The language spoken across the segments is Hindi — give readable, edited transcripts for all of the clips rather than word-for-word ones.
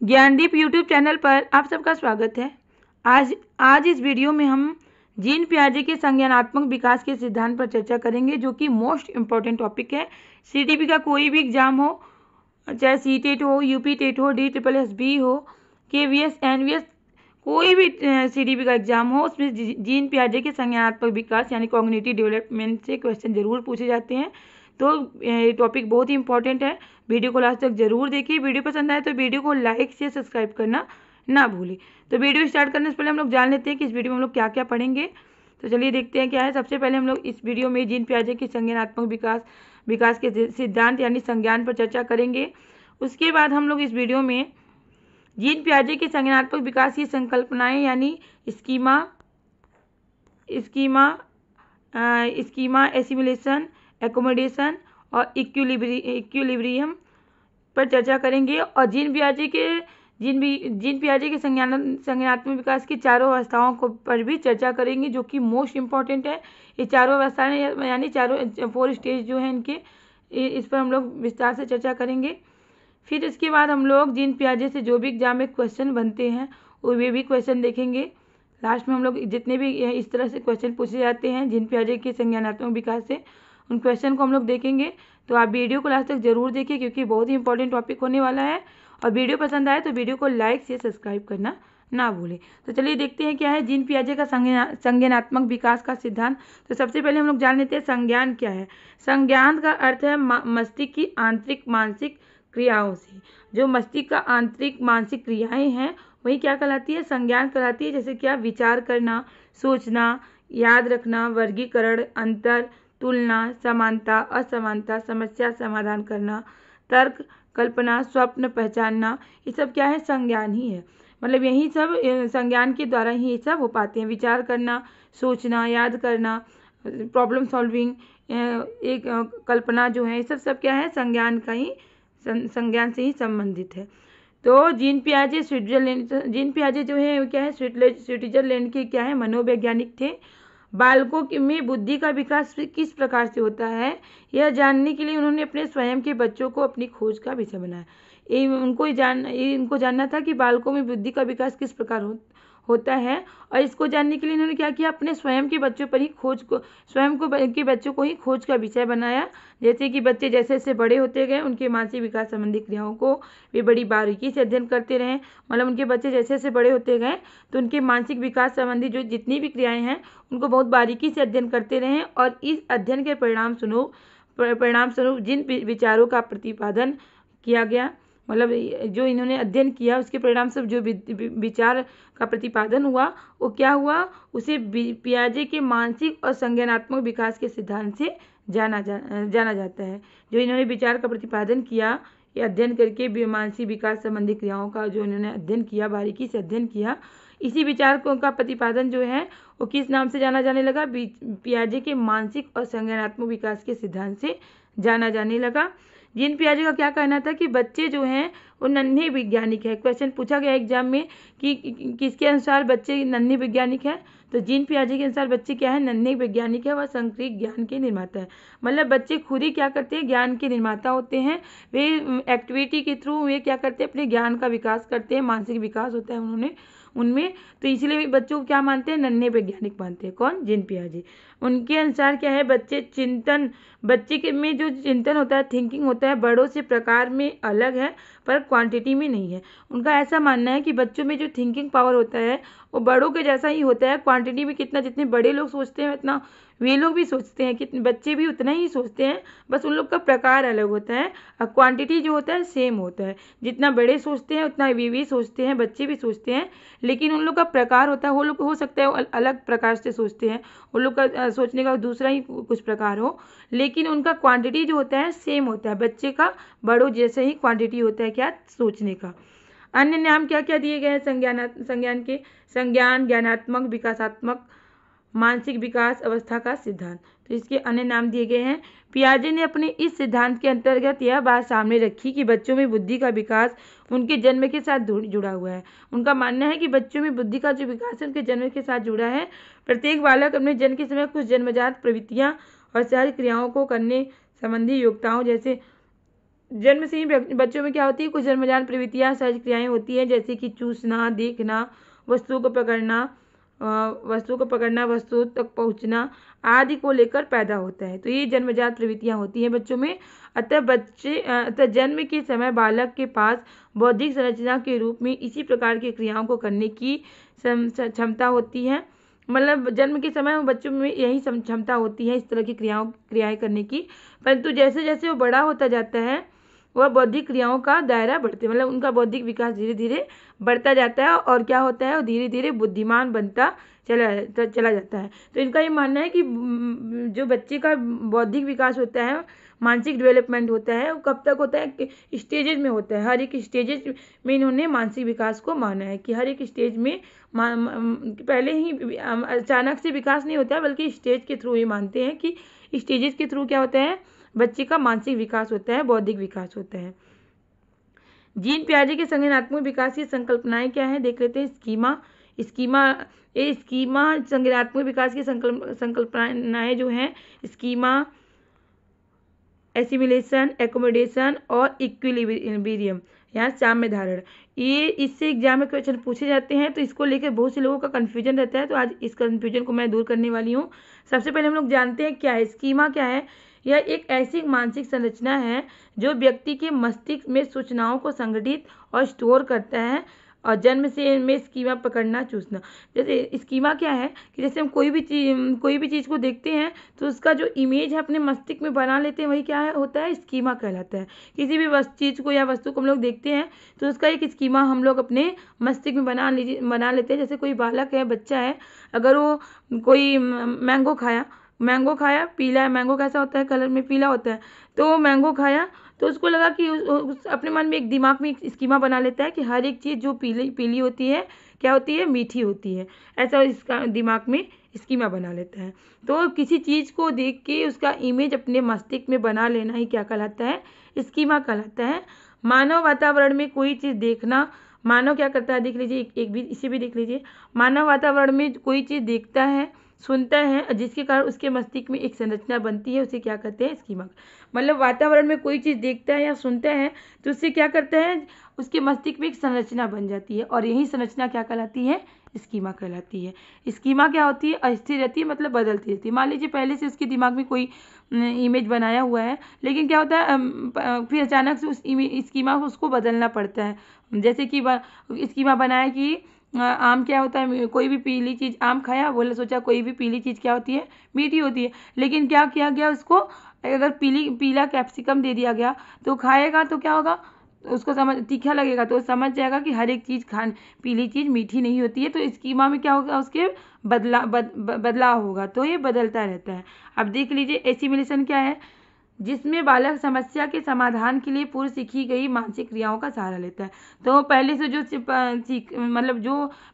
ज्ञानदीप यूट्यूब चैनल पर आप सबका स्वागत है। आज इस वीडियो में हम जीन पियाजे के संज्ञानात्मक विकास के सिद्धांत पर चर्चा करेंगे, जो कि मोस्ट इम्पॉर्टेंट टॉपिक है। सीटीपी का कोई भी एग्जाम हो, चाहे सीटेट हो, यूपी टेट हो, DSSB हो, KVS, NVS, कोई भी सीटीपी का एग्जाम हो, उसमें जीन पियाजे के संज्ञानात्मक विकास यानी कॉग्निटिव डेवलपमेंट से क्वेश्चन जरूर पूछे जाते हैं। तो ये टॉपिक बहुत ही इंपॉर्टेंट है। वीडियो को लास्ट तक जरूर देखिए। वीडियो पसंद आए तो वीडियो को लाइक से सब्सक्राइब करना ना भूलें। तो वीडियो स्टार्ट करने से पहले हम लोग जान लेते हैं कि इस वीडियो में हम लोग क्या क्या पढ़ेंगे। तो चलिए देखते हैं क्या है। सबसे पहले हम लोग इस वीडियो में जीन पियाजे के संज्ञानात्मक विकास के सिद्धांत यानी संज्ञान पर चर्चा करेंगे। उसके बाद हम लोग इस वीडियो में जीन पियाजे के संज्ञानात्मक विकास की संकल्पनाएं यानी स्कीमा, एसिमिलेशन, एकोमोडेशन और इक्विलिब्रियम पर चर्चा करेंगे। और जीन पियाजे के संज्ञानात्मक विकास की चारों अवस्थाओं को पर भी चर्चा करेंगे, जो कि मोस्ट इम्पॉर्टेंट है। ये चारों अवस्थाएं यानी चारों 4 स्टेज जो है इनके, इस पर हम लोग विस्तार से चर्चा करेंगे। फिर इसके बाद हम लोग जीन पियाजे से जो भी एग्जाम में क्वेश्चन बनते हैं वे भी क्वेश्चन देखेंगे। लास्ट में हम लोग जितने भी इस तरह से क्वेश्चन पूछे जाते हैं जीन पियाजे के संज्ञानात्मक विकास से, उन क्वेश्चन को हम लोग देखेंगे। तो आप वीडियो को लास्ट तक जरूर देखिए, क्योंकि बहुत ही इंपॉर्टेंट टॉपिक होने वाला है। और वीडियो पसंद आए तो वीडियो को लाइक से सब्सक्राइब करना ना भूलें। तो चलिए देखते हैं क्या है जीन पियाजे का संज्ञानात्मक विकास का सिद्धांत। तो सबसे पहले हम लोग जान लेते हैं संज्ञान क्या है। संज्ञान का अर्थ है मस्तिष्क की आंतरिक मानसिक क्रियाओं से। जो मस्तिष्क का आंतरिक मानसिक क्रियाएं हैं वही क्या कहलाती है, संज्ञान कहलाती है। जैसे क्या, विचार करना, सोचना, याद रखना, वर्गीकरण, अंतर, तुलना, समानता, असमानता, समस्या समाधान करना, तर्क, कल्पना, स्वप्न पहचानना, ये सब क्या है, संज्ञान ही है। मतलब यही सब संज्ञान के द्वारा ही ये सब हो पाते हैं। विचार करना, सोचना, याद करना, प्रॉब्लम सॉल्विंग, एक कल्पना जो है, ये सब क्या है, संज्ञान से ही संबंधित है। तो जीन पियाजे जो है क्या है, स्विट्जरलैंड के क्या है, मनोवैज्ञानिक थे। बालकों में बुद्धि का विकास किस प्रकार से होता है, यह जानने के लिए उन्होंने अपने स्वयं के बच्चों को अपनी खोज का विषय बनाया। उनको जानना था कि बालकों में बुद्धि का विकास किस प्रकार होता है। और इसको जानने के लिए इन्होंने क्या किया, अपने स्वयं के बच्चों पर ही के बच्चों को ही खोज का विषय बनाया। जैसे कि बच्चे जैसे जैसे बड़े होते गए उनके मानसिक विकास संबंधी क्रियाओं को वे बड़ी बारीकी से अध्ययन करते रहे। मतलब उनके बच्चे जैसे जैसे बड़े होते गए तो उनके मानसिक विकास संबंधी जो जितनी भी क्रियाएं हैं उनको बहुत बारीकी से अध्ययन करते रहे। और इस अध्ययन के परिणाम स्वरूप जिन विचारों का प्रतिपादन किया गया, मतलब जो इन्होंने अध्ययन किया उसके परिणाम से जो विचार का प्रतिपादन हुआ वो क्या हुआ, उसे पियाजे के मानसिक और संज्ञानात्मक विकास के सिद्धांत से जाना जाता है। जो इन्होंने विचार का प्रतिपादन किया, ये अध्ययन करके मानसिक विकास संबंधी क्रियाओं का जो इन्होंने अध्ययन किया, बारीकी से अध्ययन किया, इसी विचार का प्रतिपादन जो है वो किस नाम से जाना जाने लगा, पियाजे के मानसिक और संज्ञानात्मक विकास के सिद्धांत से जाना जाने लगा। जीन पियाजे का क्या कहना था कि बच्चे जो हैं वो नन्हे वैज्ञानिक है। क्वेश्चन पूछा गया एग्जाम में कि किसके अनुसार बच्चे नन्हे वैज्ञानिक है, तो जीन पियाजे के अनुसार बच्चे क्या है, नन्हे वैज्ञानिक है। वह संक्रिय ज्ञान के निर्माता है। मतलब बच्चे खुद ही क्या करते हैं, ज्ञान के निर्माता होते हैं। वे एक्टिविटी के थ्रू वे क्या करते हैं, अपने ज्ञान का विकास करते हैं, मानसिक विकास होता है उनमें। तो इसलिए बच्चों को क्या मानते हैं, नन्हे वैज्ञानिक मानते हैं। कौन, जीन पियाजे। उनके अनुसार क्या है, बच्चे के में जो चिंतन होता है, थिंकिंग होता है, बड़ों से प्रकार में अलग है पर क्वांटिटी में नहीं है। उनका ऐसा मानना है कि बच्चों में जो थिंकिंग पावर होता है वो बड़ों के जैसा ही होता है। क्वांटिटी में जितने बड़े लोग सोचते हैं उतना वे लोग भी सोचते हैं, कि बच्चे भी उतना ही सोचते हैं, बस उन लोग का प्रकार अलग होता है। और क्वांटिटी जो होता है सेम होता है। जितना बड़े सोचते हैं उतना वे भी सोचते हैं, बच्चे भी सोचते हैं, लेकिन उन लोग का प्रकार होता है, वो लोग हो सकता है अलग प्रकार से सोचते हैं, उन लोग का सोचने का दूसरा ही कुछ प्रकार हो, लेकिन उनका क्वांटिटी जो होता है सेम होता है। बच्चे का बड़ों जैसे ही क्वांटिटी होता है क्या, सोचने का। अन्य नाम क्या क्या दिए गए हैं संज्ञान के, संज्ञान, ज्ञानात्मक, विकासात्मक, मानसिक विकास अवस्था का सिद्धांत। तो इसके अन्य नाम दिए गए हैं। पियाजे ने अपने इस सिद्धांत के अंतर्गत यह बात सामने रखी कि बच्चों में बुद्धि का विकास उनके जन्म के साथ जुड़ा हुआ है। उनका मानना है कि बच्चों में बुद्धि का जो विकास है उनके जन्म के साथ जुड़ा है। प्रत्येक बालक अपने जन्म के समय कुछ जन्मजात प्रवृत्तियां और सहज क्रियाओं को करने संबंधी योग्यताओं जन्म से ही बच्चों में क्या होती है, कुछ जन्मजात प्रवृत्तियाँ, सहज क्रियाएं होती हैं, जैसे कि चूसना, देखना, वस्तुओं को पकड़ना, वस्तु तक पहुंचना आदि को लेकर पैदा होता है। तो ये जन्मजात प्रवृत्तियां होती हैं बच्चों में। अतः जन्म के समय बालक के पास बौद्धिक संरचना के रूप में इसी प्रकार की क्रियाओं को करने की क्षमता होती है। मतलब जन्म के समय बच्चों में यही क्षमता होती है इस तरह की क्रियाएं करने की। परंतु जैसे जैसे वो बड़ा होता जाता है वह बौद्धिक क्रियाओं का दायरा बढ़ते, मतलब उनका बौद्धिक विकास धीरे धीरे बढ़ता जाता है और क्या होता है, वो धीरे धीरे बुद्धिमान बनता चला जाता है। तो इनका ये मानना है कि जो बच्चे का बौद्धिक विकास होता है, मानसिक डेवलपमेंट होता है, वो कब तक होता है, स्टेजेज में होता है। हर एक स्टेजेज में इन्होंने मानसिक विकास को माना है कि हर एक स्टेज में पहले ही अचानक से विकास नहीं होता है, बल्कि स्टेज के थ्रू ये मानते हैं कि स्टेजेस के थ्रू क्या होता है, बच्चे का मानसिक विकास होता है, बौद्धिक विकास होता है। जीन पियाजे के संज्ञानात्मक विकास की संकल्पनाएं क्या है, देख लेते हैं। स्कीमा संज्ञानात्मक विकास की संकल्पनाएं जो हैं, स्कीमा, एसिमिलेशन, एकोमोडेशन और इक्विलिब्रियम, यहाँ साम्य धारण। ये इससे एग्जाम में क्वेश्चन पूछे जाते हैं, तो इसको लेकर बहुत से लोगों का कन्फ्यूजन रहता है। तो आज इस कन्फ्यूजन को मैं दूर करने वाली हूँ। सबसे पहले हम लोग जानते हैं क्या है स्कीमा। क्या है, यह एक ऐसी मानसिक संरचना है जो व्यक्ति के मस्तिष्क में सूचनाओं को संगठित और स्टोर करता है। और जन्म से में स्कीमा पकड़ना, चूसना। जैसे स्कीमा क्या है कि जैसे हम कोई भी चीज़ को देखते हैं तो उसका जो इमेज है अपने मस्तिष्क में बना लेते हैं, वही क्या है होता है, स्कीमा कहलाता है। किसी भी चीज़ को या वस्तु को हम लोग देखते हैं तो उसका एक स्कीमा हम लोग अपने मस्तिष्क में बना लेते हैं। जैसे कोई बालक है, बच्चा है, अगर वो कोई मैंगो खाया, पीला, मैंगो कैसा होता है, कलर में पीला होता है, तो मैंगो खाया तो उसको लगा कि अपने मन में एक दिमाग में एक स्कीमा बना लेता है कि हर एक चीज़ जो पीली होती है क्या होती है, मीठी होती है। ऐसा इसका दिमाग में स्कीमा बना लेता है। तो किसी चीज़ को देख के उसका इमेज अपने मस्तिष्क में बना लेना ही क्या कहलाता है, स्कीमा कहलाता है। मानव वातावरण में कोई चीज़ देखना, मानव क्या करता है, देख लीजिए, इसे भी देख लीजिए। मानव वातावरण में कोई चीज़ देखता है, सुनता है, जिसके कारण उसके मस्तिष्क में एक संरचना बनती है, उसे क्या कहते हैं, स्कीमा। मतलब वातावरण में कोई चीज़ देखता है या सुनता है तो उससे क्या करता है, उसके मस्तिष्क में एक संरचना बन जाती है, और यही संरचना क्या कहलाती है, स्कीमा कहलाती है। स्कीमा क्या होती है, अस्थिर रहती है, मतलब बदलती रहती है। मान लीजिए पहले से उसके दिमाग में कोई इमेज बनाया हुआ है, लेकिन क्या होता है फिर अचानक से उस स्कीमा को उसको बदलना पड़ता है। जैसे कि स्कीमा बनाया कि आम क्या होता है, कोई भी पीली चीज़, आम खाया, बोले सोचा कोई भी पीली चीज़ क्या होती है, मीठी होती है। लेकिन क्या किया गया, उसको अगर पीला कैप्सिकम दे दिया गया तो खाएगा तो क्या होगा, उसको तीखा लगेगा, तो समझ जाएगा कि हर एक चीज़ पीली चीज़ मीठी नहीं होती है। तो स्कीमा में क्या होगा, उसके बदलाव होगा, तो ये बदलता रहता है। अब देख लीजिए एसिमिलेशन क्या है, जिसमें बालक समस्या के समाधान के लिए पूर्व सीखी गई मानसिक क्रियाओं का सहारा लेता है। तो पहले से जो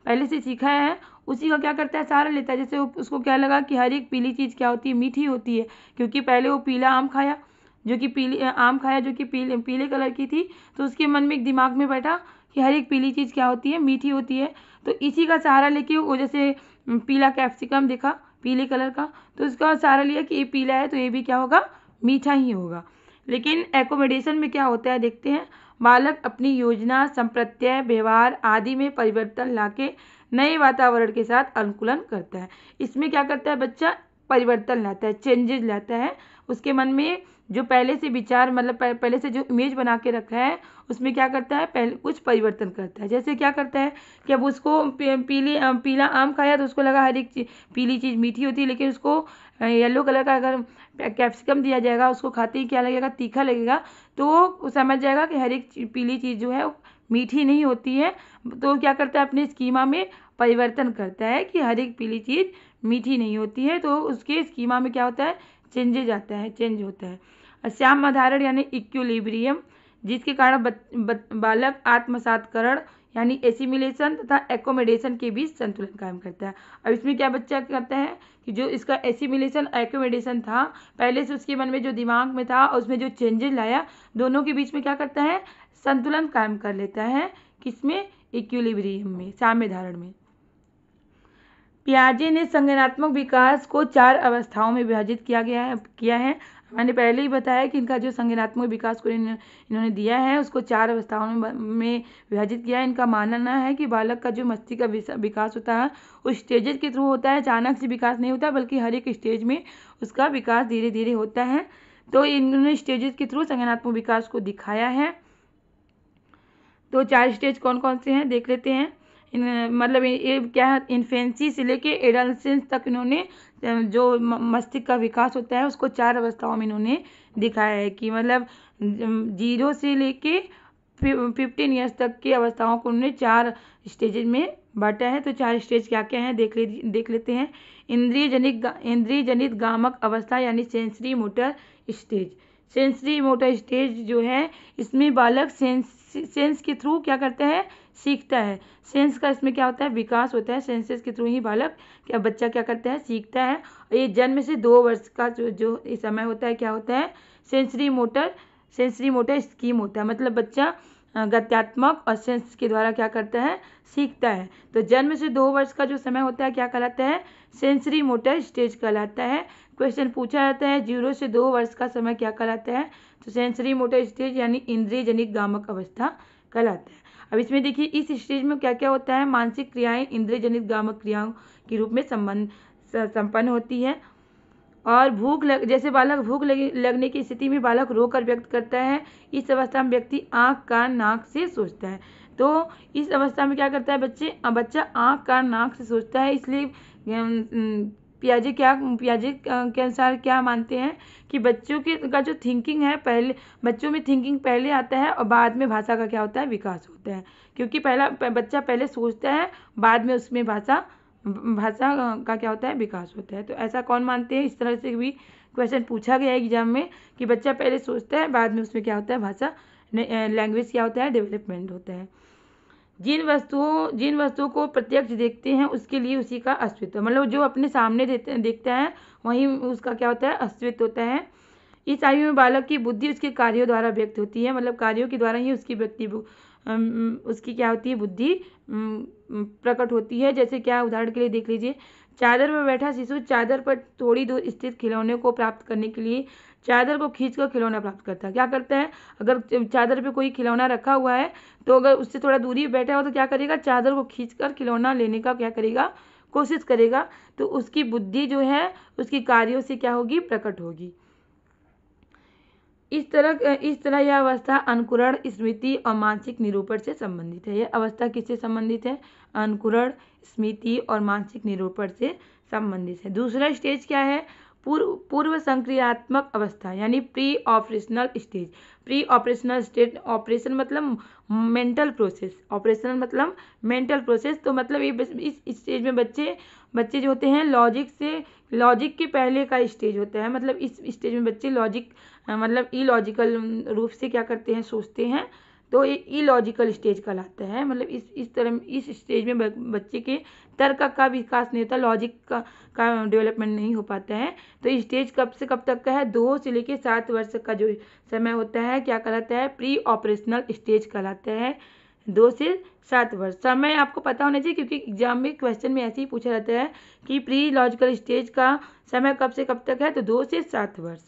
पहले से सीखा है उसी का क्या करता है, सहारा लेता है। जैसे उसको क्या लगा कि हर एक पीली चीज़ क्या होती है, मीठी होती है, क्योंकि पहले वो पीला आम खाया जो कि पीले कलर की थी, तो उसके मन में एक दिमाग में बैठा कि हर एक पीली चीज़ क्या होती है, मीठी होती है। तो इसी का सहारा लेके वो जैसे पीला कैप्सिकम देखा पीले कलर का, तो उसका सहारा लिया कि ये पीला है तो ये भी क्या होगा, मीठा ही होगा। लेकिन एकोमोडेशन में क्या होता है, देखते हैं। बालक अपनी योजना, संप्रत्यय, व्यवहार आदि में परिवर्तन लाके नए वातावरण के साथ अनुकूलन करता है। इसमें क्या करता है बच्चा, परिवर्तन लाता है, चेंजेस लाता है। उसके मन में जो पहले से विचार, मतलब पहले से जो इमेज बना के रखा है उसमें क्या करता है, पहले कुछ परिवर्तन करता है। जैसे क्या करता है कि अब उसको पीला आम खाया तो उसको लगा हर एक पीली चीज़ मीठी होती है, लेकिन उसको येलो कलर का अगर कैप्सिकम दिया जाएगा, उसको खाते ही क्या लगेगा, तीखा लगेगा, तो वो समझ जाएगा कि हर एक पीली चीज़ जो है वो मीठी नहीं होती है। तो क्या करता है, अपने स्कीमा में परिवर्तन करता है कि हर एक पीली चीज़ मीठी नहीं होती है। तो उसके स्कीमा में क्या होता है, चेंज होता है। श्याम आधारण यानी इक्विलिब्रियम, जिसके कारण बालक आत्मसातकरण यानी एसिमिलेशन तथा एकोमोडेशन के बीच संतुलन कायम करता है। अब इसमें क्या बच्चा करता है कि जो इसका एसिमिलेशन एकोमोडेशन था, पहले से उसके मन में जो दिमाग में था और उसमें जो चेंजेस लाया, दोनों के बीच में क्या करता है, संतुलन कायम कर लेता है। किसमें, इक्विलिब्रियम में, साम्य धारण में। पियाजे ने संज्ञानात्मक विकास को 4 अवस्थाओं में विभाजित किया है। मैंने पहले ही बताया कि इनका जो संज्ञानात्मक विकास को इन्होंने दिया है उसको 4 अवस्थाओं में विभाजित किया है। इनका मानना है कि बालक का जो मस्तिष्क का विकास होता है उस स्टेजेस के थ्रू होता है, अचानक से विकास नहीं होता, बल्कि हर एक स्टेज में उसका विकास धीरे धीरे होता है। तो इन्होंने स्टेजेस के थ्रू संज्ञानात्मक विकास को दिखाया है। तो 4 स्टेज कौन कौन से हैं देख लेते हैं। मतलब ये क्या है, इन्फेंसी से लेके एडोलेसेंस तक इन्होंने जो मस्तिष्क का विकास होता है उसको 4 अवस्थाओं में इन्होंने दिखाया है कि मतलब 0 से लेके 15 ईयर्स तक की अवस्थाओं को उन्होंने 4 स्टेजेज में बांटा है। तो 4 स्टेज क्या क्या हैं देख लेते हैं। इंद्रिय जनित गामक अवस्था यानी sensory motor stage. Sensory motor stage जो है इसमें बालक सेंस के थ्रू क्या करता है, सीखता है। सेंस का इसमें क्या होता है, विकास होता है। सेंसेस के थ्रू ही बच्चा क्या करता है, सीखता है। और ये जन्म से 2 वर्ष का जो समय होता है क्या होता है, सेंसरी मोटर स्कीम होता है। मतलब बच्चा गत्यात्मक और सेंस के द्वारा क्या करता है, सीखता है। तो जन्म से 2 वर्ष का जो समय होता है क्या कहलाता है, सेंसरी मोटर स्टेज कहलाता है। क्वेश्चन पूछा जाता है 0 से 2 वर्ष का समय क्या कहलाता है, तो सेंसरी मोटर स्टेज यानी इंद्रिय जनित गामक अवस्था कहलाता है। अब इसमें देखिए इस स्टेज में क्या क्या होता है, मानसिक क्रियाएं इंद्रिय जनित गामक क्रियाओं के रूप में संपन्न होती है। और जैसे बालक भूख लगने की स्थिति में बालक रोकर व्यक्त करता है। इस अवस्था में व्यक्ति आँख कान नाक से सोचता है। तो इस अवस्था में क्या करता है बच्चा आँख कान नाक से सोचता है। इसलिए पियाजे के अनुसार क्या मानते हैं कि बच्चों का जो थिंकिंग है बच्चों में थिंकिंग पहले आता है और बाद में भाषा का क्या होता है, विकास होता है। क्योंकि बच्चा पहले सोचता है, बाद में उसमें भाषा का क्या होता है, विकास होता है। तो ऐसा कौन मानते हैं, इस तरह से भी क्वेश्चन पूछा गया है एग्जाम में कि बच्चा पहले सोचता है, बाद में उसमें क्या होता है, भाषा लैंग्वेज क्या होता है, डेवलपमेंट होता है। जिन वस्तुओं को प्रत्यक्ष देखते हैं उसके लिए उसी का अस्तित्व, मतलब जो अपने सामने देखता है वहीं उसका क्या होता है, अस्तित्व होता है। इस आयु में बालक की बुद्धि उसके कार्यों द्वारा व्यक्त होती है। मतलब कार्यों के द्वारा ही उसकी क्या होती है, बुद्धि प्रकट होती है। जैसे क्या, उदाहरण के लिए देख लीजिए, चादर पर बैठा शिशु चादर पर थोड़ी दूर स्थित खिलौने को प्राप्त करने के लिए चादर को खींचकर खिलौना प्राप्त करता है। क्या करता है, अगर चादर पे कोई खिलौना रखा हुआ है तो अगर उससे थोड़ा दूरी बैठा हो तो क्या करेगा, चादर को खींचकर खिलौना लेने का क्या करेगा, कोशिश करेगा। तो उसकी बुद्धि जो है उसकी कार्यों से क्या होगी, प्रकट होगी। इस तरह यह अवस्था अनुकरण, स्मृति और मानसिक निरूपण से संबंधित है। यह अवस्था किससे संबंधित है, अनुकरण, स्मृति और मानसिक निरूपण से संबंधित है। दूसरा स्टेज क्या है, पूर्व संक्रियात्मक अवस्था यानी pre operational stage. Pre operational stage, operation मतलब मेंटल प्रोसेस, ऑपरेशन मतलब मेंटल प्रोसेस। तो मतलब ये इस स्टेज में बच्चे जो होते हैं लॉजिक के पहले का स्टेज होता है। मतलब इस स्टेज में बच्चे मतलब इलॉजिकल रूप से क्या करते हैं, सोचते हैं। तो ये इलॉजिकल स्टेज कहलाता है। मतलब इस स्टेज में बच्चे के तर्क का विकास नहीं होता, लॉजिक का डेवलपमेंट नहीं हो पाता है। तो ये स्टेज कब से कब तक का है, 2 से लेकर 7 वर्ष का जो समय होता है क्या कहलाता है, प्री ऑपरेशनल स्टेज कहलाता है। 2 से 7 वर्ष समय आपको पता होना चाहिए, क्योंकि एग्जाम में क्वेश्चन में ऐसे ही पूछा जाता है कि प्री लॉजिकल स्टेज का समय कब से कब तक है, तो 2 से 7 वर्ष।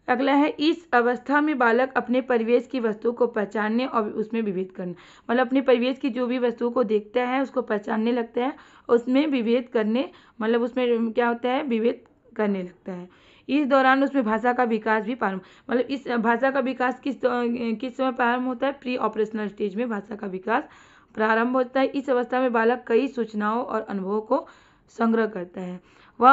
अगला है, इस अवस्था में बालक अपने परिवेश की वस्तुओं को पहचानने और उसमें विभेद करना, मतलब अपने परिवेश की जो भी वस्तुओं को देखता है उसको पहचानने लगता है, उसमें विभेद करने, मतलब उसमें क्या होता है, विभेद करने लगता है। इस दौरान उसमें भाषा का विकास भी मतलब इस भाषा का विकास किस समय प्रारंभ होता है, प्री ऑपरेशनल स्टेज में भाषा का विकास प्रारंभ होता है। इस अवस्था में बालक कई सूचनाओं और अनुभवों को संग्रह करता है। वह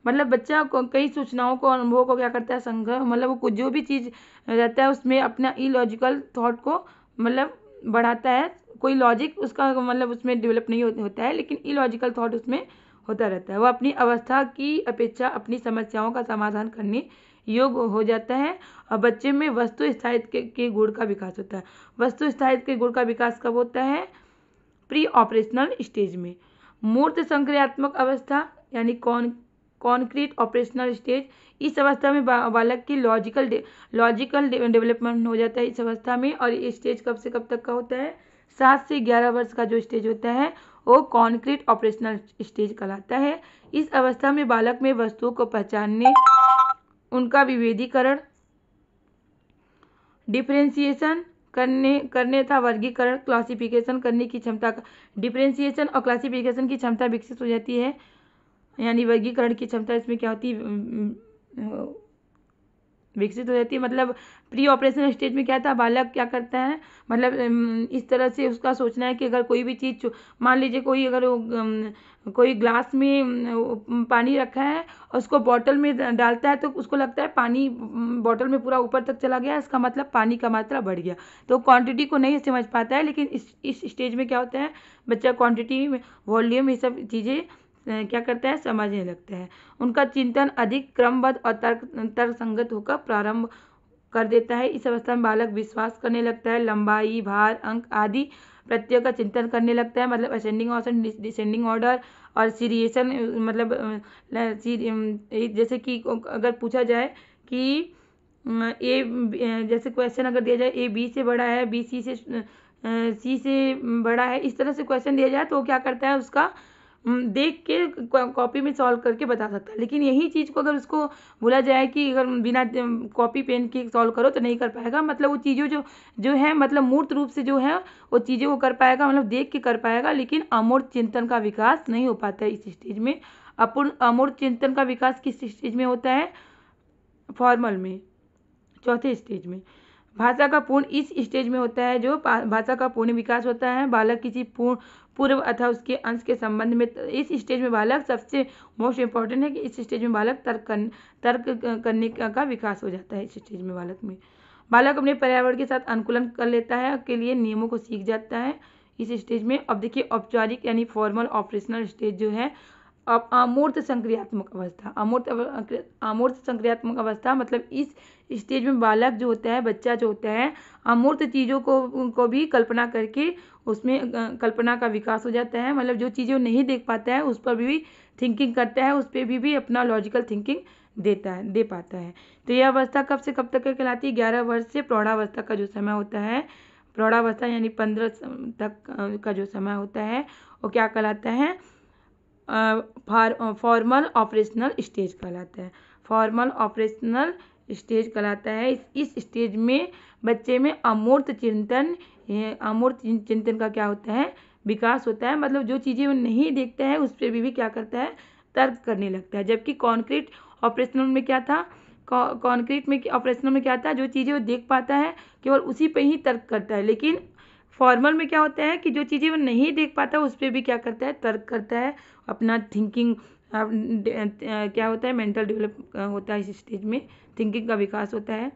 मतलब बच्चा कई सूचनाओं को, अनुभवों को क्या करता है, संग्रह, मतलब वो जो भी चीज़ रहता है उसमें अपना इलॉजिकल थॉट को मतलब बढ़ाता है। कोई लॉजिक उसका मतलब उसमें डेवलप नहीं होता है, लेकिन इलॉजिकल थॉट उसमें होता रहता है। वह अपनी अवस्था की अपेक्षा अपनी समस्याओं का समाधान करने योग्य हो जाता है और बच्चे में वस्तु स्थायित्व के गुण का विकास होता है। वस्तु स्थायित्व के गुण का विकास कब होता है, प्री ऑपरेशनल स्टेज में। मूर्त संक्रियात्मक अवस्था यानी कॉन्क्रीट ऑपरेशनल स्टेज, इस अवस्था में बालक की लॉजिकल डेवलपमेंट हो जाता है इस अवस्था में। और ये स्टेज कब से कब तक का होता है, 7 से 11 वर्ष का जो स्टेज होता है वो कॉन्क्रीट ऑपरेशनल स्टेज कहलाता है। इस अवस्था में बालक में वस्तुओं को पहचानने, उनका विभेदीकरण, डिफरेंशिएशन करने था वर्गीकरण, क्लासिफिकेशन करने की क्षमता, डिफरेंशिएशन और क्लासिफिकेशन की क्षमता विकसित हो जाती है, यानी वर्गीकरण की क्षमता इसमें क्या होती है, विकसित हो जाती है। मतलब प्री ऑपरेशनल स्टेज में क्या था, बालक क्या करता है, मतलब इस तरह से उसका सोचना है कि अगर कोई भी चीज़, मान लीजिए कोई अगर कोई ग्लास में पानी रखा है और उसको बॉटल में डालता है तो उसको लगता है पानी बॉटल में पूरा ऊपर तक चला गया, इसका मतलब पानी का मात्रा बढ़ गया, तो क्वांटिटी को नहीं समझ पाता है। लेकिन इस स्टेज में क्या होता है, बच्चा क्वांटिटी, वॉल्यूम, ये सब चीज़ें क्या करता है, समझने लगता है। उनका चिंतन अधिक क्रमबद्ध और तर्क संगत होकर प्रारंभ कर देता है। इस अवस्था में बालक विश्वास करने लगता है, लंबाई, भार, अंक आदि प्रत्ययों का चिंतन करने लगता है, मतलब असेंडिंग ऑर्डर, डिसेंडिंग ऑर्डर और सीरिएशन, मतलब जैसे कि अगर पूछा जाए कि ए, जैसे क्वेश्चन अगर दिया जाए ए बी से बड़ा है, बी सी से बड़ा है, इस तरह से क्वेश्चन दिया जाए तो क्या करता है, उसका देख के कॉपी में सॉल्व करके बता सकता है। लेकिन यही चीज़ को अगर उसको बोला जाए कि अगर बिना कॉपी पेन के सॉल्व करो तो नहीं कर पाएगा। मतलब वो चीज़ें जो है, मतलब मूर्त रूप से जो है वो चीज़ें वो कर पाएगा, मतलब देख के कर पाएगा, लेकिन अमूर्त चिंतन का विकास नहीं हो पाता है इस स्टेज में। अमूर्त चिंतन का विकास किस स्टेज में होता है, फॉर्मल में, चौथे स्टेज में। भाषा का पूर्ण इस स्टेज में होता है जो भाषा का पूर्ण विकास होता है। बालक किसी पूर्व अथवा उसके अंश के संबंध में, इस स्टेज में बालक, सबसे मोस्ट इम्पॉर्टेंट है कि इस स्टेज में बालक तर्क करने का विकास हो जाता है। इस स्टेज में बालक अपने पर्यावरण के साथ अनुकूलन कर लेता है, के लिए नियमों को सीख जाता है इस स्टेज में। अब देखिए औपचारिक यानी फॉर्मल ऑपरेशनल स्टेज जो है, अब अमूर्त संक्रियात्मक अवस्था, अमूर्त संक्रियात्मक अवस्था, मतलब इस स्टेज में बालक जो होता है, बच्चा जो होता है, अमूर्त चीज़ों को भी कल्पना करके उसमें कल्पना का विकास हो जाता है। मतलब जो चीज़ें वो नहीं देख पाता है उस पर भी थिंकिंग करता है, उस पर भी अपना लॉजिकल थिंकिंग दे पाता है। तो यह अवस्था कब से कब तक कहलाती है, 11 वर्ष से प्रौढ़ावस्था का जो समय होता है, प्रौढ़ावस्था यानी 15 तक का जो समय होता है वो क्या कहलाता है, फॉर्मल ऑपरेशनल स्टेज कहलाता है। फॉर्मल ऑपरेशनल स्टेज कहलाता है। इस स्टेज में बच्चे में अमूर्त चिंतन का क्या होता है, विकास होता है। मतलब जो चीज़ें वो नहीं देखता है उस पर भी क्या करता है, तर्क करने लगता है। जबकि कॉन्क्रीट ऑपरेशनल में क्या था, ऑपरेशनल में क्या था, जो चीज़ें वो देख पाता है केवल उसी पे ही तर्क करता है। लेकिन फॉर्मल में क्या होता है कि जो चीज़ें वो नहीं देख पाता उस पर भी क्या करता है, तर्क करता है, अपना थिंकिंग क्या होता है, मेंटल डेवलप होता है। इस स्टेज में थिंकिंग का विकास होता है।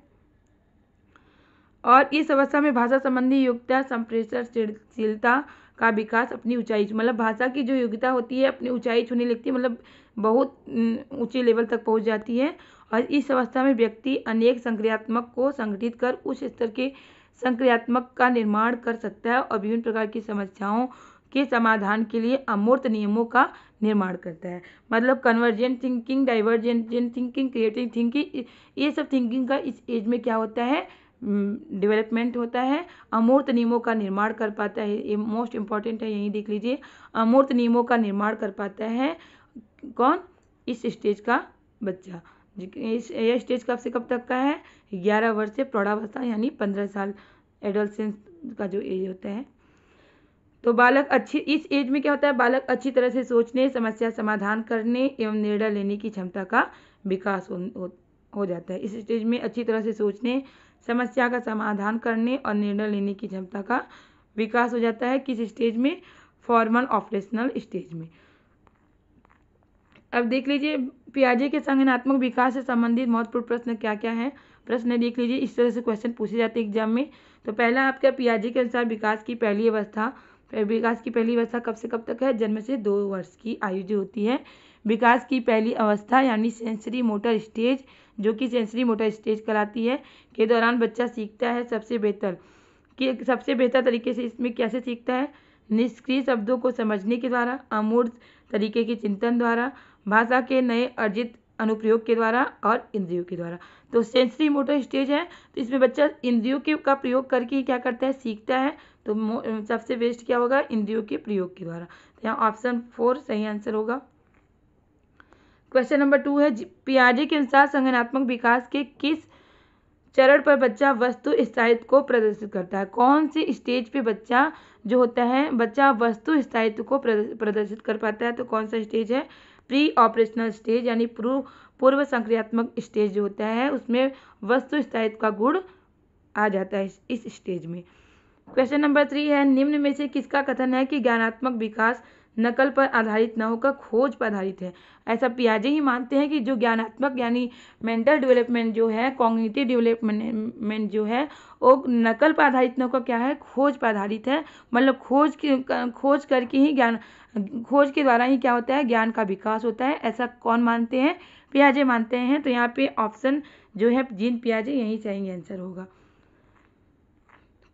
और इस अवस्था में भाषा संबंधी योग्यता, संप्रेषणशीलता का विकास अपनी ऊंचाई, मतलब भाषा की जो योग्यता होती है अपनी ऊंचाई छूने लगती है, मतलब बहुत ऊंचे लेवल तक पहुंच जाती है। और इस अवस्था में व्यक्ति अनेक संक्रियात्मक को संगठित कर उस स्तर के संक्रियात्मक का निर्माण कर सकता है और विभिन्न प्रकार की समस्याओं के समाधान के लिए अमूर्त नियमों का निर्माण करता है। मतलब convergent thinking, divergent thinking, creative thinking, ये सब थिंकिंग का इस एज में क्या होता है, डेवलपमेंट होता है। अमूर्त नियमों का निर्माण कर पाता है, ये मोस्ट इंपॉर्टेंट है, यही देख लीजिए। अमूर्त नियमों का निर्माण कर पाता है कौन, इस स्टेज का बच्चा। यह स्टेज कब से कब तक का है, 11 वर्ष से प्रौढ़ावस्था यानी 15 साल एडोलसेंस का जो एज होता है। तो बालक इस एज में क्या होता है, बालक अच्छी तरह से सोचने, समस्या समाधान करने एवं निर्णय लेने की क्षमता का विकास हो जाता है। इस स्टेज में अच्छी तरह से सोचने, समस्या का समाधान करने और निर्णय लेने की क्षमता का विकास हो जाता है। किस स्टेज में, फॉर्मल ऑपरेशनल स्टेज में। अब देख लीजिए पियाजे के संज्ञानात्मक विकास से संबंधित महत्वपूर्ण प्रश्न क्या क्या है। प्रश्न देख लीजिए, इस तरह से क्वेश्चन पूछे जाते हैं एग्जाम में। तो पहला आपका पियाजे के अनुसार विकास की पहली अवस्था कब से कब तक है, जन्म से 2 वर्ष की आयु जो होती है। विकास की पहली अवस्था यानी सेंसरी मोटर स्टेज, जो कि सेंसरी मोटर स्टेज कहलाती है, के दौरान बच्चा सीखता है सबसे बेहतर तरीके से। इसमें कैसे सीखता है, निष्क्रिय शब्दों को समझने के द्वारा, अमूर्त तरीके के चिंतन द्वारा, भाषा के नए अर्जित अनुप्रयोग के द्वारा और इंद्रियों के द्वारा। तो सेंसरी मोटर स्टेज है, तो इसमें बच्चा इंद्रियों के का प्रयोग करके ही क्या करता है, सीखता है। तो सबसे बेस्ट क्या होगा, इंद्रियों के प्रयोग के द्वारा। तो यहाँ ऑप्शन 4 सही आंसर होगा। क्वेश्चन नंबर 2 है, पियाजे के अनुसार संज्ञानात्मक विकास के किस चरण पर बच्चा वस्तु स्थायित्व को प्रदर्शित करता है। कौन सी स्टेज पे बच्चा जो होता है, बच्चा वस्तु स्थायित्व को प्रदर्शित कर पाता है। तो कौन सा स्टेज है, प्री ऑपरेशनल स्टेज, यानी पूर्व संक्रियात्मक स्टेज जो होता है उसमें वस्तु स्थायित्व का गुण आ जाता है इस स्टेज में। क्वेश्चन नंबर 3 है, निम्न में से किसका कथन है कि ज्ञानात्मक विकास नकल पर आधारित न होकर खोज पर आधारित है। ऐसा पियाजे ही मानते हैं कि जो ज्ञानात्मक यानी मेंटल डेवलपमेंट जो है, कॉग्निटिव डेवलपमेंट जो है वो नकल पर आधारित न होकर क्या है, खोज पर आधारित है। मतलब खोज करके ही खोज के द्वारा ही क्या होता है, ज्ञान का विकास होता है। ऐसा कौन मानते हैं, पियाजे मानते हैं। तो यहाँ पे ऑप्शन जो है जीन पियाजे यही सही आंसर होगा।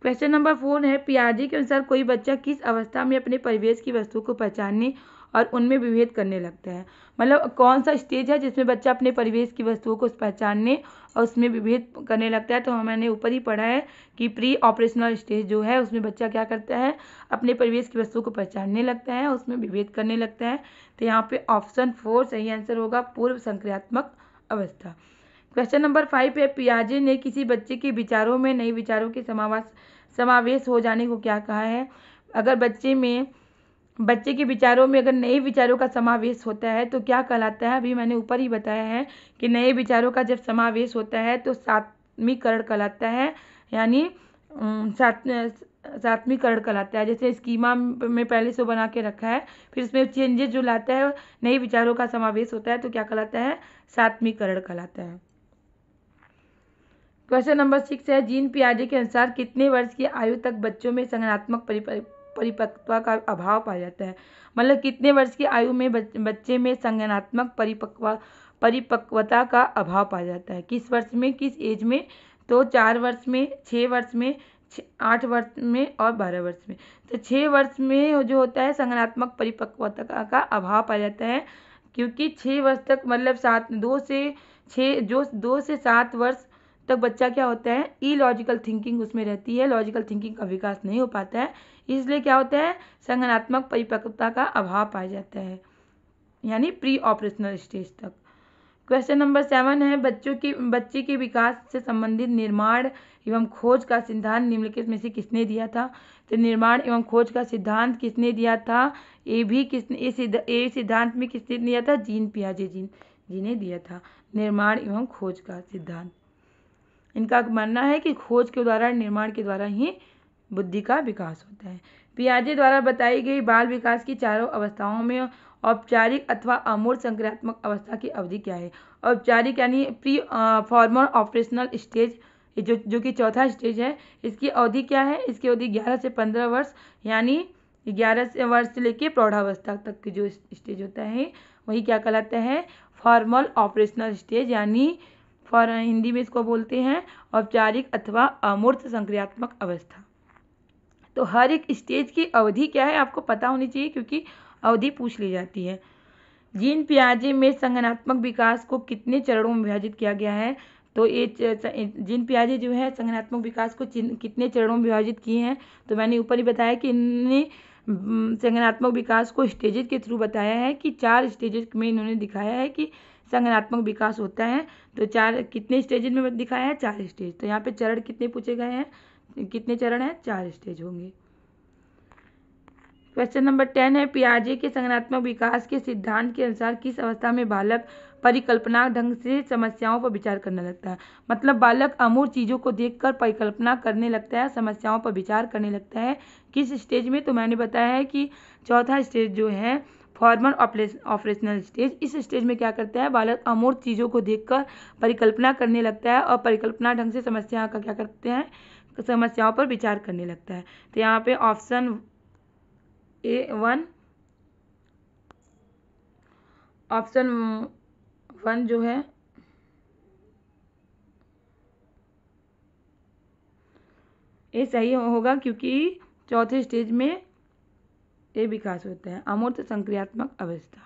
क्वेश्चन नंबर 4 है, पियाजे के अनुसार कोई बच्चा किस अवस्था में अपने परिवेश की वस्तु को पहचानने और उनमें विभेद करने लगता है। मतलब कौन सा स्टेज है जिसमें बच्चा अपने परिवेश की वस्तुओं को पहचानने और उसमें विभेद करने लगता है। तो मैंने ऊपर ही पढ़ा है कि प्री ऑपरेशनल स्टेज जो है उसमें बच्चा क्या करता है, अपने परिवेश की वस्तुओं को पहचानने लगता है, उसमें विभेद करने लगता है। तो यहाँ पे ऑप्शन 4 सही आंसर होगा, पूर्व संक्रियात्मक अवस्था। क्वेश्चन नंबर 5 है, पियाजे ने किसी बच्चे के विचारों में नए विचारों के समावेश हो जाने को क्या कहा है। अगर बच्चे के विचारों में अगर नए विचारों का समावेश होता है तो क्या कहलाता है। अभी मैंने ऊपर ही बताया है कि नए विचारों का जब समावेश होता है तो सात्मीकरण कहलाता है, यानी सात्मीकरण कहलाता है। जैसे स्कीमा में पहले से बना के रखा है, फिर इसमें चेंजेस जो लाता है, नए विचारों का समावेश होता है, तो क्या कहलाता है, सात्मीकरण कहलाता है। क्वेश्चन नंबर 6 है, जीन पियाजे के अनुसार कितने वर्ष की आयु तक बच्चों में संज्ञानात्मक परिपक्वता का अभाव पाया जाता है। मतलब कितने वर्ष की आयु में बच्चे में संज्ञानात्मक परिपक्वता का अभाव पाया जाता है। किस वर्ष में, किस एज में। तो 4 वर्ष में, 6 वर्ष में, 8 वर्ष में और 12 वर्ष में। तो 6 वर्ष में जो होता है संज्ञानात्मक परिपक्वता का अभाव पाया जाता है, क्योंकि 6 वर्ष तक मतलब 2 से 7 वर्ष तक बच्चा क्या होता है, इलॉजिकल थिंकिंग उसमें रहती है, लॉजिकल थिंकिंग का विकास नहीं हो पाता है, इसलिए क्या होता है, संज्ञानात्मक परिपक्वता का अभाव पाया जाता है, यानी प्री ऑपरेशनल स्टेज तक। क्वेश्चन नंबर 7 है, बच्चे के विकास से संबंधित निर्माण एवं खोज का सिद्धांत निम्नलिखित में से किसने दिया था। तो निर्माण एवं खोज का सिद्धांत किसने दिया था, ये सिद्धांत में किसने दिया था, जीन पियाजे जी ने दिया था निर्माण एवं खोज का सिद्धांत। इनका मानना है कि खोज के द्वारा, निर्माण के द्वारा ही बुद्धि का विकास होता है। पियाजे द्वारा बताई गई बाल विकास की चारों अवस्थाओं में औपचारिक अथवा अमूर्त संक्रियात्मक अवस्था की अवधि क्या है। औपचारिक यानी प्री फॉर्मल ऑपरेशनल स्टेज जो कि चौथा स्टेज है, इसकी अवधि क्या है, इसकी अवधि 11 से 15 वर्ष, यानी 11 वर्ष से लेकर प्रौढ़ावस्था तक की जो स्टेज होता है वही क्या कहलाता है, फॉर्मल ऑपरेशनल स्टेज, यानी हिंदी में इसको बोलते हैं औपचारिक अथवा अमूर्त संक्रियात्मक अवस्था। तो हर एक स्टेज की अवधि क्या है आपको पता होनी चाहिए, क्योंकि अवधि पूछ ली जाती है। जीन पियाजे में संज्ञानात्मक विकास को कितने चरणों में विभाजित किया गया है। तो ये जीन पियाजे जो है संज्ञानात्मक विकास को कितने चरणों में विभाजित किए हैं। तो मैंने ऊपर ही बताया कि इन्होंने संज्ञानात्मक विकास को स्टेजेस के थ्रू बताया है कि 4 स्टेजेस में इन्होंने दिखाया है कि संज्ञानात्मक विकास होता है। तो 4 कितने स्टेजेस में दिखाया है, 4 स्टेज। तो यहाँ पे चरण कितने पूछे गए हैं, कितने चरण हैं, 4 स्टेज होंगे। क्वेश्चन नंबर 10 है, पियाजे के संज्ञानात्मक विकास के सिद्धांत के अनुसार किस अवस्था में बालक परिकल्पना ढंग से समस्याओं पर विचार करने लगता है। मतलब बालक अमूर्त चीज़ों को देखकर परिकल्पना करने लगता है, समस्याओं पर विचार करने लगता है। किस स्टेज में, तो मैंने बताया है कि चौथा स्टेज जो है फॉर्मल ऑपरेशनल स्टेज, इस स्टेज में क्या करता है, बालक अमूर्त चीज़ों को देखकर परिकल्पना करने लगता है और परिकल्पना ढंग से समस्या का क्या करते हैं, समस्याओं पर विचार करने लगता है। तो यहाँ पे ऑप्शन ऑप्शन 1 जो है ये सही होगा, क्योंकि चौथे स्टेज में ये विकास होता है, अमूर्त संक्रियात्मक अवस्था।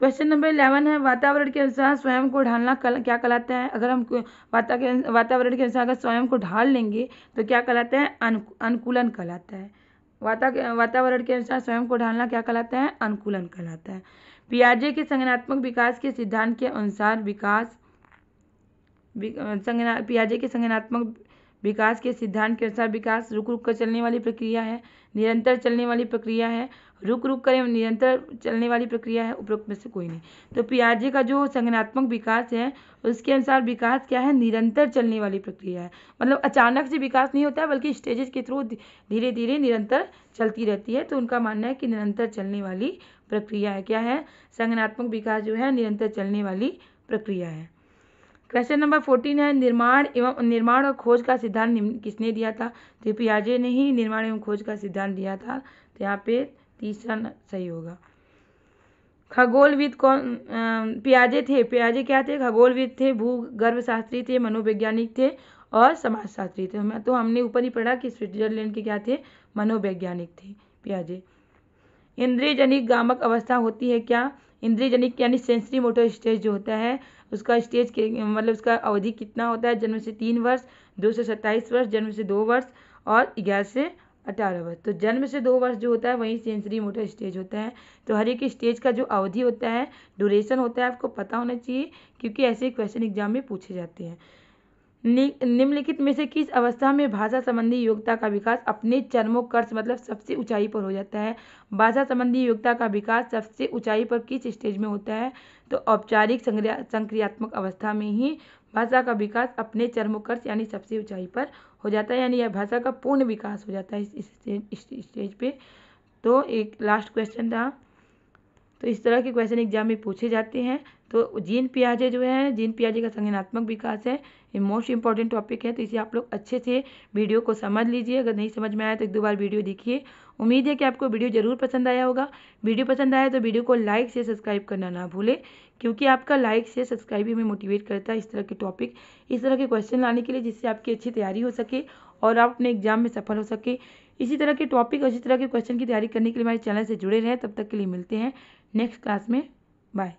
क्वेश्चन नंबर 11 है, वातावरण के अनुसार स्वयं को ढालना क्या कहलाता है। अगर हम वातावरण के अनुसार अगर स्वयं को ढाल लेंगे तो क्या कहलाता है, अनुकूलन कहलाता है। वातावरण के अनुसार स्वयं को ढालना क्या कहलाता है, अनुकूलन कहलाता है। पियाजे के संज्ञानात्मक विकास के सिद्धांत के अनुसार पियाजे के संज्ञानात्मक विकास के सिद्धांत के अनुसार विकास रुक रुक कर चलने वाली प्रक्रिया है, निरंतर चलने वाली प्रक्रिया है, रुक रुक कर एवं निरंतर चलने वाली प्रक्रिया है, उपरोक्त में से कोई नहीं। तो पियाजे का जो संज्ञानात्मक विकास है उसके अनुसार विकास क्या है, निरंतर चलने वाली प्रक्रिया है। मतलब अचानक से विकास नहीं होता है बल्कि स्टेजेस के थ्रू धीरे धीरे निरंतर चलती रहती है। तो उनका मानना है कि निरंतर चलने वाली प्रक्रिया है। क्या है, संज्ञानात्मक विकास जो है निरंतर चलने वाली प्रक्रिया है। क्वेश्चन नंबर 14 है, निर्माण और खोज का सिद्धांत किसने दिया था। तो पियाजे ने ही निर्माण एवं खोज का सिद्धांत दिया था। तो यहाँ पे तीसरा सही होगा। खगोलविद कौन पियाजे थे। पियाजे क्या थे, खगोलविद थे, भूगर्भशास्त्री थे, मनोवैज्ञानिक थे और समाजशास्त्री थे। तो हमने ऊपर ही पढ़ा कि स्विट्जरलैंड के क्या थे, मनोवैज्ञानिक थे पियाजे। इंद्रियजनिक गामक अवस्था होती है क्या। इंद्रियजनिक यानी सेंसरी मोटर स्टेज जो होता है उसका स्टेज के मतलब उसका अवधि कितना होता है, जन्म से 3 वर्ष, 2 से 27 वर्ष, जन्म से 2 वर्ष और 11 से 18 वर्ष। तो जन्म से 2 वर्ष जो होता है वही सेंसरी मोटर स्टेज होता है। तो हर एक स्टेज का जो अवधि होता है, ड्यूरेशन होता है, आपको पता होना चाहिए क्योंकि ऐसे क्वेश्चन एग्जाम में पूछे जाते हैं। निम्नलिखित में से किस अवस्था में भाषा संबंधी योग्यता का विकास अपने चरमोत्कर्ष मतलब सबसे ऊंचाई पर हो जाता है। भाषा संबंधी योग्यता का विकास सबसे ऊंचाई पर किस स्टेज में होता है। तो औपचारिक संक्रियात्मक अवस्था में ही भाषा का विकास अपने चरमोत्कर्ष यानी सबसे ऊंचाई पर हो जाता है, यानी यह भाषा का पूर्ण विकास हो जाता है इस स्टेज पे। तो एक लास्ट क्वेश्चन था। तो इस तरह के क्वेश्चन एग्जाम में पूछे जाते हैं। तो जीन पियाजे जो है, जीन पियाजे का संज्ञानात्मक विकास है, ये मोस्ट इंपॉर्टेंट टॉपिक है। तो इसे आप लोग अच्छे से वीडियो को समझ लीजिए। अगर नहीं समझ में आया तो 1-2 बार वीडियो देखिए। उम्मीद है कि आपको वीडियो जरूर पसंद आया होगा। वीडियो पसंद आया तो वीडियो को लाइक से सब्सक्राइब करना ना भूलें, क्योंकि आपका लाइक से सब्सक्राइब हमें मोटिवेट करता है इस तरह के टॉपिक, इस तरह के क्वेश्चन लाने के लिए, जिससे आपकी अच्छी तैयारी हो सके और आप अपने एग्जाम में सफल हो सके। इसी तरह के टॉपिक और इसी तरह के क्वेश्चन की तैयारी करने के लिए हमारे चैनल से जुड़े रहें। तब तक के लिए मिलते हैं नेक्स्ट क्लास में। बाय।